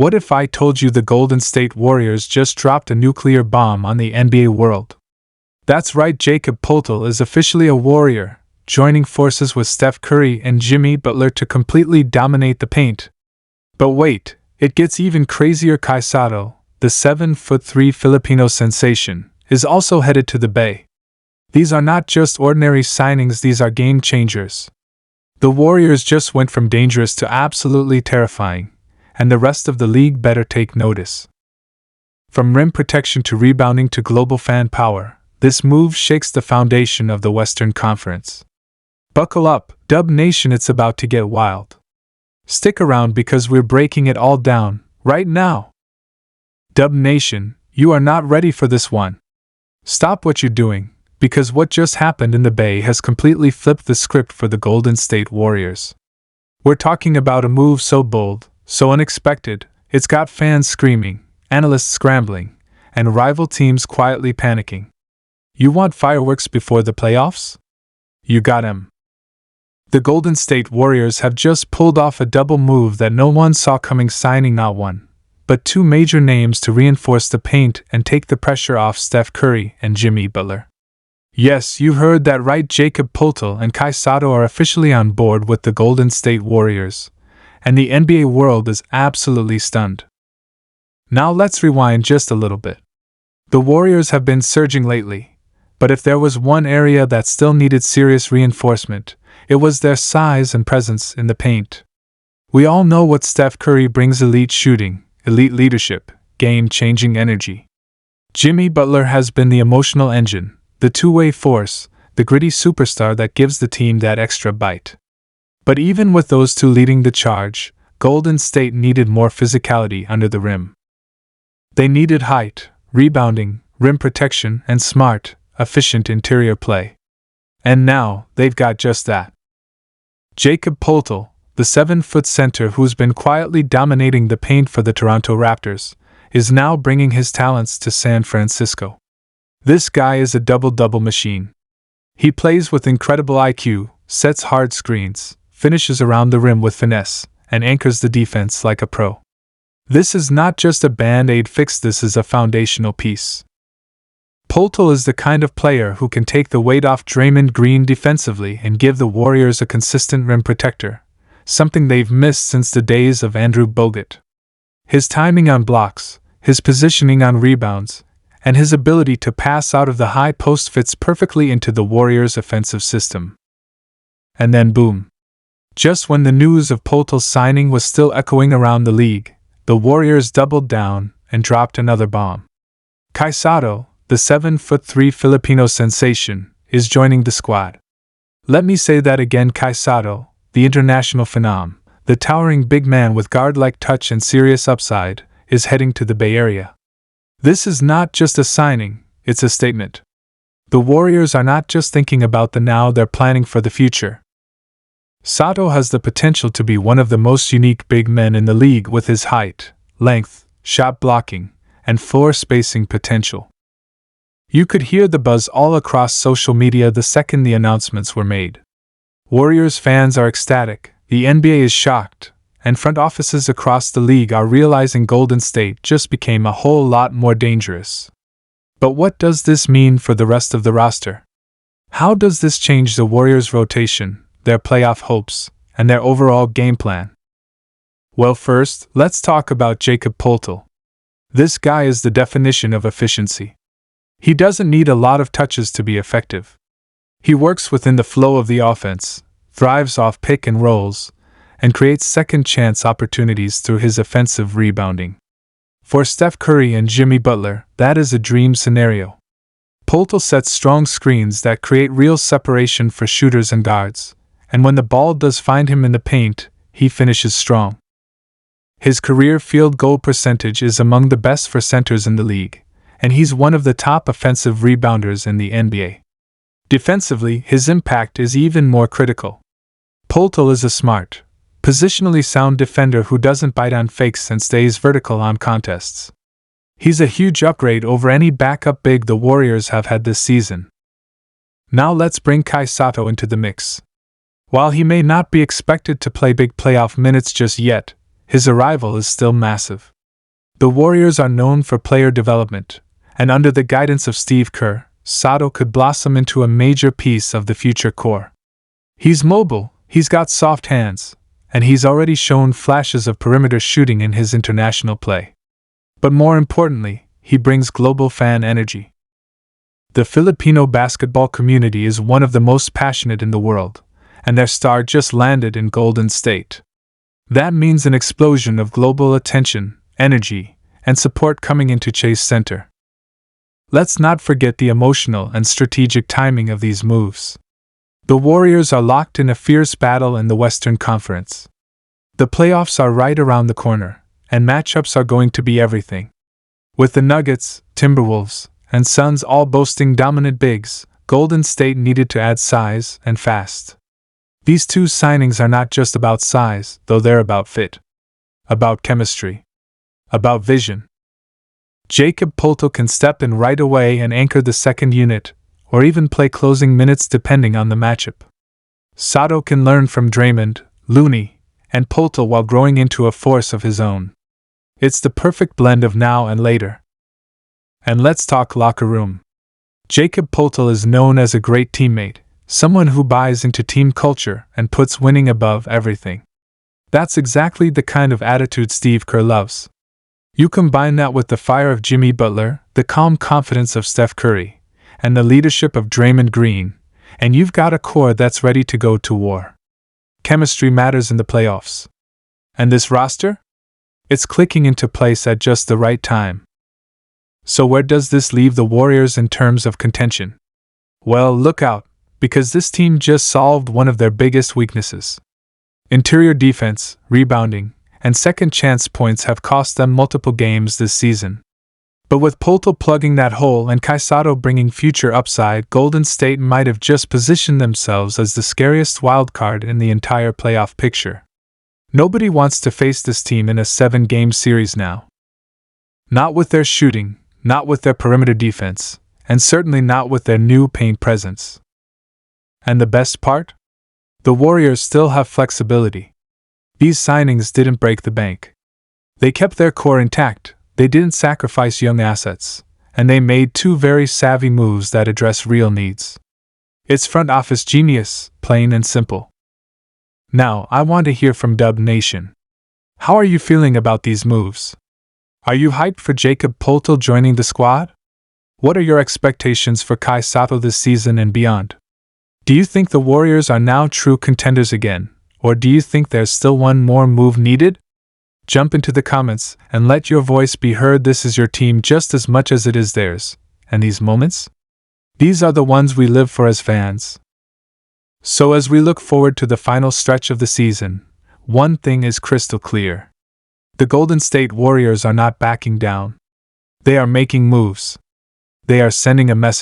What if I told you the Golden State Warriors just dropped a nuclear bomb on the NBA world? That's right, Jakob Poeltl is officially a Warrior, joining forces with Steph Curry and Jimmy Butler to completely dominate the paint. But wait, it gets even crazier. Kai Sotto, the 7'3" Filipino sensation, is also headed to the Bay. These are not just ordinary signings, these are game changers. The Warriors just went from dangerous to absolutely terrifying, and the rest of the league better take notice. From rim protection to rebounding to global fan power, this move shakes the foundation of the Western Conference. Buckle up, Dub Nation, it's about to get wild. Stick around because we're breaking it all down, right now. Dub Nation, you are not ready for this one. Stop what you're doing, because what just happened in the Bay has completely flipped the script for the Golden State Warriors. We're talking about a move so bold, so unexpected, it's got fans screaming, analysts scrambling, and rival teams quietly panicking. You want fireworks before the playoffs? You got 'em. The Golden State Warriors have just pulled off a double move that no one saw coming, signing not one, but two major names to reinforce the paint and take the pressure off Steph Curry and Jimmy Butler. Yes, you heard that right, Jakob Poeltl and Kai Sotto are officially on board with the Golden State Warriors, and the NBA world is absolutely stunned. Now let's rewind just a little bit. The Warriors have been surging lately, but if there was one area that still needed serious reinforcement, it was their size and presence in the paint. We all know what Steph Curry brings: elite shooting, elite leadership, game-changing energy. Jimmy Butler has been the emotional engine, the two-way force, the gritty superstar that gives the team that extra bite. But even with those two leading the charge, Golden State needed more physicality under the rim. They needed height, rebounding, rim protection, and smart, efficient interior play. And now, they've got just that. Jakob Poeltl, the 7-foot center who's been quietly dominating the paint for the Toronto Raptors, is now bringing his talents to San Francisco. This guy is a double-double machine. He plays with incredible IQ, sets hard screens, finishes around the rim with finesse, and anchors the defense like a pro. This is not just a band-aid fix, this is a foundational piece. Poeltl is the kind of player who can take the weight off Draymond Green defensively and give the Warriors a consistent rim protector, something they've missed since the days of Andrew Bogut. His timing on blocks, his positioning on rebounds, and his ability to pass out of the high post fits perfectly into the Warriors' offensive system. And then boom. Just when the news of Poeltl's signing was still echoing around the league, the Warriors doubled down and dropped another bomb. Kai Sotto, the 7'3" Filipino sensation, is joining the squad. Let me say that again, Kai Sotto, the international phenom, the towering big man with guard-like touch and serious upside, is heading to the Bay Area. This is not just a signing, it's a statement. The Warriors are not just thinking about the now, they're planning for the future. Sotto has the potential to be one of the most unique big men in the league with his height, length, shot blocking, and floor spacing potential. You could hear the buzz all across social media the second the announcements were made. Warriors fans are ecstatic, the NBA is shocked, and front offices across the league are realizing Golden State just became a whole lot more dangerous. But what does this mean for the rest of the roster? How does this change the Warriors' rotation, their playoff hopes, and their overall game plan? Well, first, let's talk about Jakob Poeltl. This guy is the definition of efficiency. He doesn't need a lot of touches to be effective. He works within the flow of the offense, thrives off pick and rolls, and creates second-chance opportunities through his offensive rebounding. For Steph Curry and Jimmy Butler, that is a dream scenario. Poeltl sets strong screens that create real separation for shooters and guards, and when the ball does find him in the paint, he finishes strong. His career field goal percentage is among the best for centers in the league, and he's one of the top offensive rebounders in the NBA. Defensively, his impact is even more critical. Poeltl is a smart, positionally sound defender who doesn't bite on fakes and stays vertical on contests. He's a huge upgrade over any backup big the Warriors have had this season. Now let's bring Kai Sotto into the mix. While he may not be expected to play big playoff minutes just yet, his arrival is still massive. The Warriors are known for player development, and under the guidance of Steve Kerr, Sotto could blossom into a major piece of the future core. He's mobile, he's got soft hands, and he's already shown flashes of perimeter shooting in his international play. But more importantly, he brings global fan energy. The Filipino basketball community is one of the most passionate in the world, and their star just landed in Golden State. That means an explosion of global attention, energy, and support coming into Chase Center. Let's not forget the emotional and strategic timing of these moves. The Warriors are locked in a fierce battle in the Western Conference. The playoffs are right around the corner, and matchups are going to be everything. With the Nuggets, Timberwolves, and Suns all boasting dominant bigs, Golden State needed to add size and fast. These two signings are not just about size, though they're about fit. About chemistry. About vision. Jakob Poeltl can step in right away and anchor the second unit, or even play closing minutes depending on the matchup. Sotto can learn from Draymond, Looney, and Poeltl while growing into a force of his own. It's the perfect blend of now and later. And let's talk locker room. Jakob Poeltl is known as a great teammate, someone who buys into team culture and puts winning above everything. That's exactly the kind of attitude Steve Kerr loves. You combine that with the fire of Jimmy Butler, the calm confidence of Steph Curry, and the leadership of Draymond Green, and you've got a core that's ready to go to war. Chemistry matters in the playoffs. And this roster? It's clicking into place at just the right time. So where does this leave the Warriors in terms of contention? Well, look out, because this team just solved one of their biggest weaknesses. Interior defense, rebounding, and second chance points have cost them multiple games this season. But with Poeltl plugging that hole and Kai Sotto bringing future upside, Golden State might have just positioned themselves as the scariest wildcard in the entire playoff picture. Nobody wants to face this team in a 7-game series now. Not with their shooting, not with their perimeter defense, and certainly not with their new paint presence. And the best part? The Warriors still have flexibility. These signings didn't break the bank. They kept their core intact, they didn't sacrifice young assets, and they made two very savvy moves that address real needs. It's front office genius, plain and simple. Now, I want to hear from Dub Nation. How are you feeling about these moves? Are you hyped for Jakob Poeltl joining the squad? What are your expectations for Kai Sotto this season and beyond? Do you think the Warriors are now true contenders again, or do you think there's still one more move needed? Jump into the comments and let your voice be heard. This is your team just as much as it is theirs, and these moments? These are the ones we live for as fans. So as we look forward to the final stretch of the season, one thing is crystal clear. The Golden State Warriors are not backing down. They are making moves. They are sending a message.